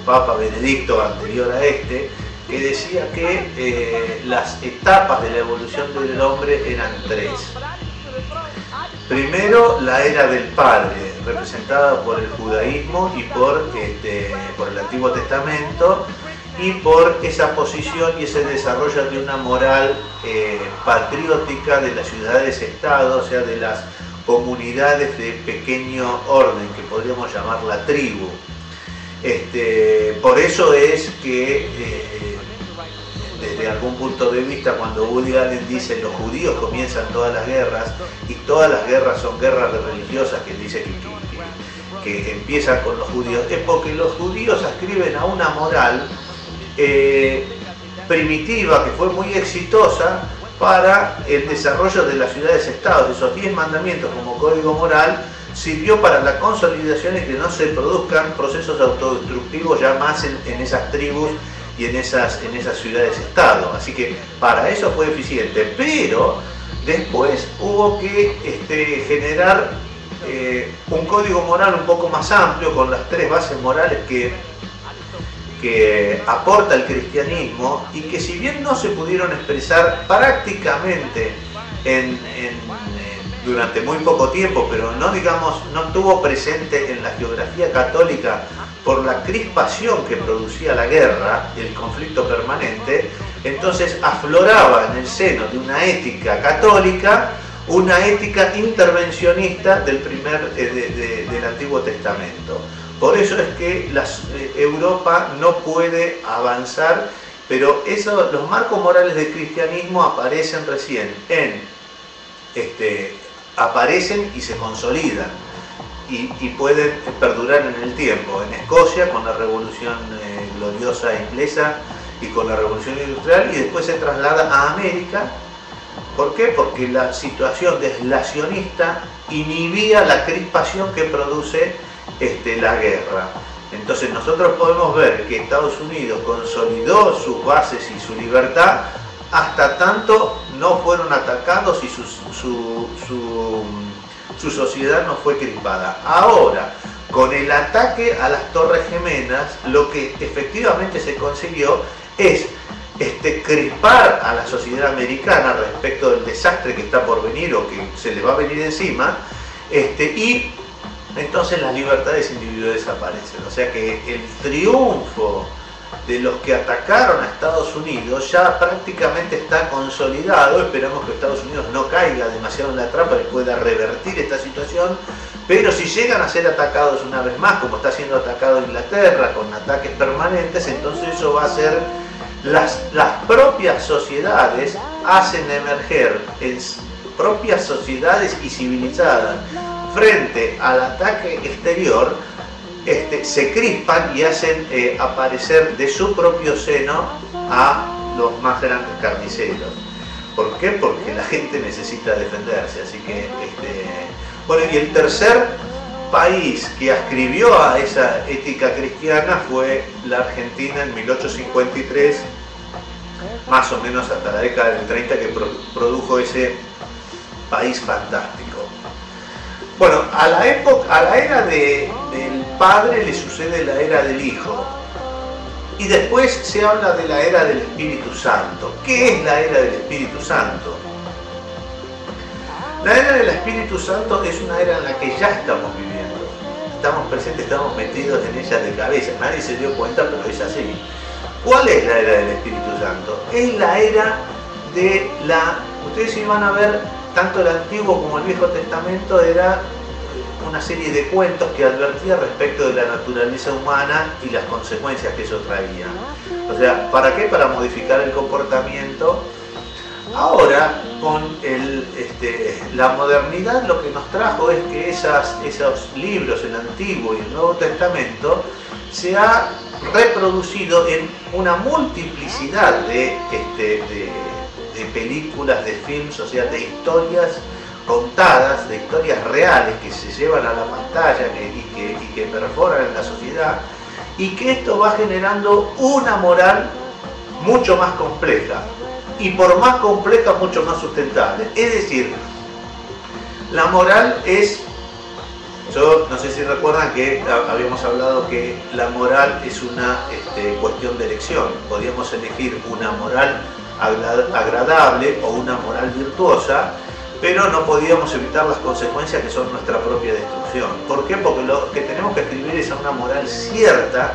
Papa Benedicto anterior a este, que decía que las etapas de la evolución del hombre eran tres. Primero, la era del Padre, representada por el judaísmo y por el Antiguo Testamento, y por esa posición y ese desarrollo de una moral patriótica de las ciudades-estado, o sea, de las comunidades de pequeño orden, que podríamos llamar la tribu. Por eso es que desde algún punto de vista, cuando Woody Allen dice los judíos comienzan todas las guerras, y todas las guerras son guerras religiosas, que dice que empiezan con los judíos, es porque los judíos ascriben a una moral primitiva, que fue muy exitosa para el desarrollo de las ciudades-estados. Esos 10 mandamientos como código moral sirvió para la consolidación y que no se produzcan procesos autodestructivos ya más en esas tribus y en esas ciudades-estado. Así que para eso fue eficiente, pero después hubo que generar un código moral un poco más amplio, con las 3 bases morales que aporta el cristianismo, y que si bien no se pudieron expresar prácticamente durante muy poco tiempo, pero no estuvo presente en la geografía católica por la crispación que producía la guerra, el conflicto permanente, entonces afloraba en el seno de una ética católica una ética intervencionista del Antiguo Testamento. Por eso es que Europa no puede avanzar, pero los marcos morales del cristianismo aparecen recién, aparecen y se consolidan y pueden perdurar en el tiempo. En Escocia, con la Revolución Gloriosa inglesa y con la Revolución Industrial, y después se traslada a América. ¿Por qué? Porque la situación deslacionista inhibía la crispación que produce la guerra. Entonces nosotros podemos ver que Estados Unidos consolidó sus bases y su libertad hasta tanto no fueron atacados y su sociedad no fue crispada. Ahora, con el ataque a las Torres Gemelas, lo que efectivamente se consiguió es crispar a la sociedad americana respecto del desastre que está por venir o que se le va a venir encima, y entonces las libertades individuales aparecen. O sea que el triunfo de los que atacaron a Estados Unidos ya prácticamente está consolidado. Esperamos que Estados Unidos no caiga demasiado en la trampa y pueda revertir esta situación, pero si llegan a ser atacados una vez más, como está siendo atacado Inglaterra con ataques permanentes, entonces eso va a ser las propias sociedades hacen emerger en propias sociedades y civilizadas frente al ataque exterior, se crispan y hacen aparecer de su propio seno a los más grandes carniceros. ¿Por qué? Porque la gente necesita defenderse. Así que, bueno, y el tercer país que ascribió a esa ética cristiana fue la Argentina en 1853, más o menos hasta la década del 30, que produjo ese país fantástico. Bueno, a la era del Padre le sucede la era del Hijo, y después se habla de la era del Espíritu Santo. ¿Qué es la era del Espíritu Santo? La era del Espíritu Santo es una era en la que ya estamos viviendo. Estamos presentes, estamos metidos en ella de cabeza. Nadie se dio cuenta, pero es así. ¿Cuál es la era del Espíritu Santo? Es la era de ustedes si van a ver, tanto el Antiguo como el Viejo Testamento era una serie de cuentos que advertía respecto de la naturaleza humana y las consecuencias que eso traía. O sea, ¿para qué? Para modificar el comportamiento. Ahora, con la modernidad, lo que nos trajo es que esos libros, el Antiguo y el Nuevo Testamento, se ha reproducido en una multiplicidad de películas, de films, o sea, de historias contadas, de historias reales que se llevan a la pantalla y que perforan en la sociedad, y que esto va generando una moral mucho más compleja, y por más compleja, mucho más sustentable. Es decir, la moral es Yo no sé si recuerdan que habíamos hablado que la moral es una cuestión de elección. Podíamos elegir una moral agradable o una moral virtuosa, pero no podíamos evitar las consecuencias que son nuestra propia destrucción. ¿Por qué? Porque lo que tenemos que escribir es una moral cierta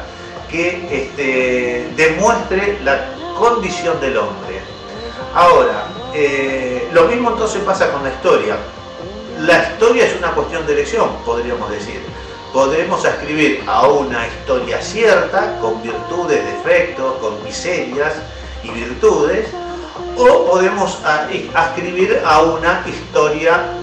que demuestre la condición del hombre. Ahora, lo mismo entonces pasa con la historia. La historia es una cuestión de elección, podríamos decir. Podemos escribir a una historia cierta, con virtudes, defectos, con miserias y virtudes, o podemos escribir a una historia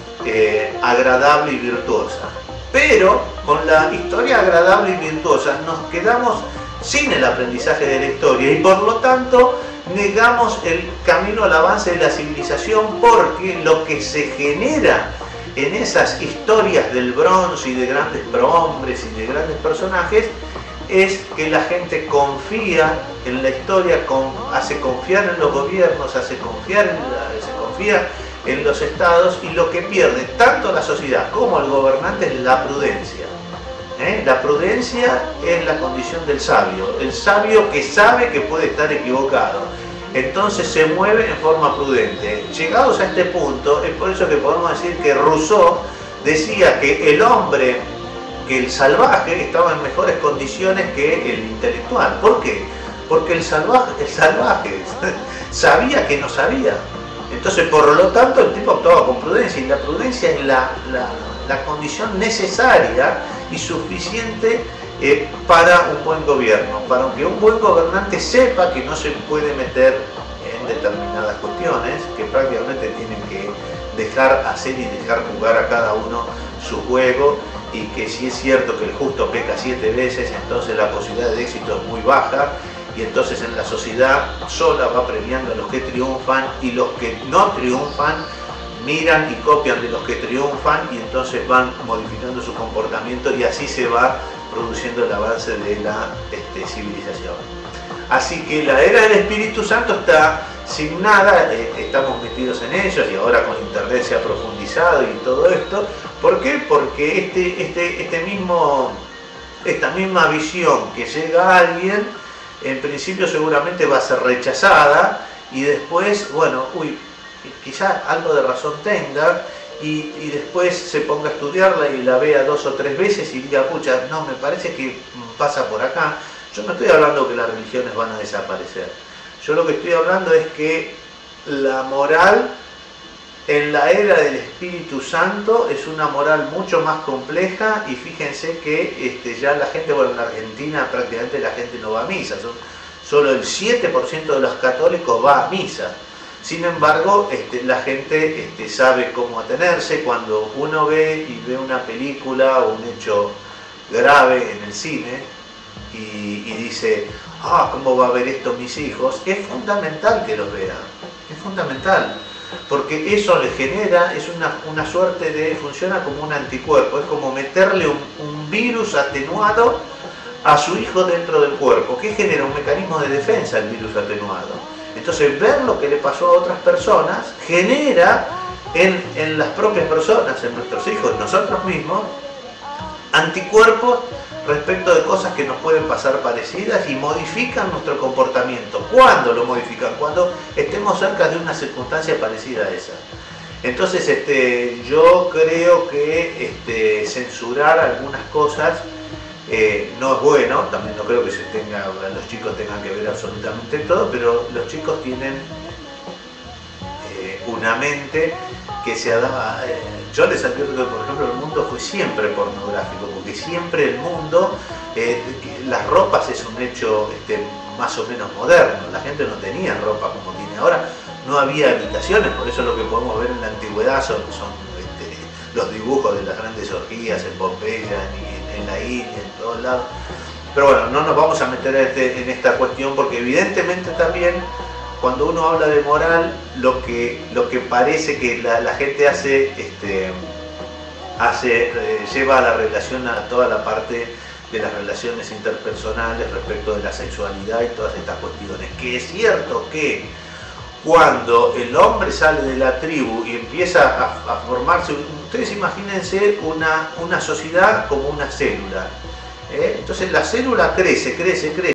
agradable y virtuosa. Pero con la historia agradable y virtuosa nos quedamos sin el aprendizaje de la historia y por lo tanto negamos el camino al avance de la civilización, porque lo que se genera en esas historias del bronce y de grandes prohombres y de grandes personajes es que la gente confía en la historia, hace confiar en los gobiernos, se confía en los estados, y lo que pierde tanto la sociedad como el gobernante es la prudencia. La prudencia es la condición del sabio, el sabio que sabe que puede estar equivocado, entonces se mueve en forma prudente. Llegados a este punto, es por eso que podemos decir que Rousseau decía que el hombre, que el salvaje estaba en mejores condiciones que el intelectual. ¿Por qué? Porque el salvaje sabía que no sabía. Entonces, por lo tanto, el tipo actuaba con prudencia, y la prudencia es la condición necesaria y suficiente para un buen gobierno, para que un buen gobernante sepa que no se puede meter en determinadas cuestiones, que prácticamente tienen que dejar hacer y dejar jugar a cada uno su juego, y que si es cierto que el justo peca 7 veces, entonces la posibilidad de éxito es muy baja, y entonces en la sociedad sola va premiando a los que triunfan, y los que no triunfan miran y copian de los que triunfan, y entonces van modificando su comportamiento, y así se va produciendo el avance de la civilización. Así que la era del Espíritu Santo está signada, estamos metidos en ellos, y ahora con internet se ha profundizado y todo esto. ¿Por qué? Porque esta misma visión que llega a alguien, en principio seguramente va a ser rechazada, y después, bueno, quizás algo de razón tenga, y después se ponga a estudiarla y la vea 2 o 3 veces y diga, pucha, no, me parece que pasa por acá. Yo no estoy hablando que las religiones van a desaparecer. Yo lo que estoy hablando es que la moral en la era del Espíritu Santo es una moral mucho más compleja, y fíjense que ya la gente, bueno, en Argentina prácticamente la gente no va a misa, solo el 7% de los católicos va a misa. Sin embargo, la gente sabe cómo atenerse cuando uno ve una película o un hecho grave en el cine y dice, ¿cómo va a ver esto mis hijos? Es fundamental que los vean, es fundamental, porque eso le genera, es una suerte de, funciona como un anticuerpo, es como meterle un virus atenuado a su hijo dentro del cuerpo, que genera un mecanismo de defensa, el virus atenuado. Entonces, ver lo que le pasó a otras personas genera en las propias personas, en nuestros hijos, en nosotros mismos, anticuerpos respecto de cosas que nos pueden pasar parecidas, y modifican nuestro comportamiento. ¿Cuándo lo modifican? Cuando estemos cerca de una circunstancia parecida a esa. Entonces, yo creo que censurar algunas cosas no es bueno. También no creo que los chicos tengan que ver absolutamente todo, pero los chicos tienen una mente que se adapta. Yo les advierto que, por ejemplo, el mundo fue siempre pornográfico, porque siempre el mundo, las ropas es un hecho más o menos moderno. La gente no tenía ropa como tiene ahora, no había habitaciones, por eso lo que podemos ver en la antigüedad son los dibujos de las grandes orgías en Pompeya, en la India, en todos lados. Pero bueno, no nos vamos a meter en esta cuestión, porque evidentemente también cuando uno habla de moral, lo que parece que la gente lleva a la relación a toda la parte de las relaciones interpersonales respecto de la sexualidad y todas estas cuestiones. Que es cierto que cuando el hombre sale de la tribu y empieza a formarse, ustedes imagínense una sociedad como una célula. Entonces la célula crece, crece, crece.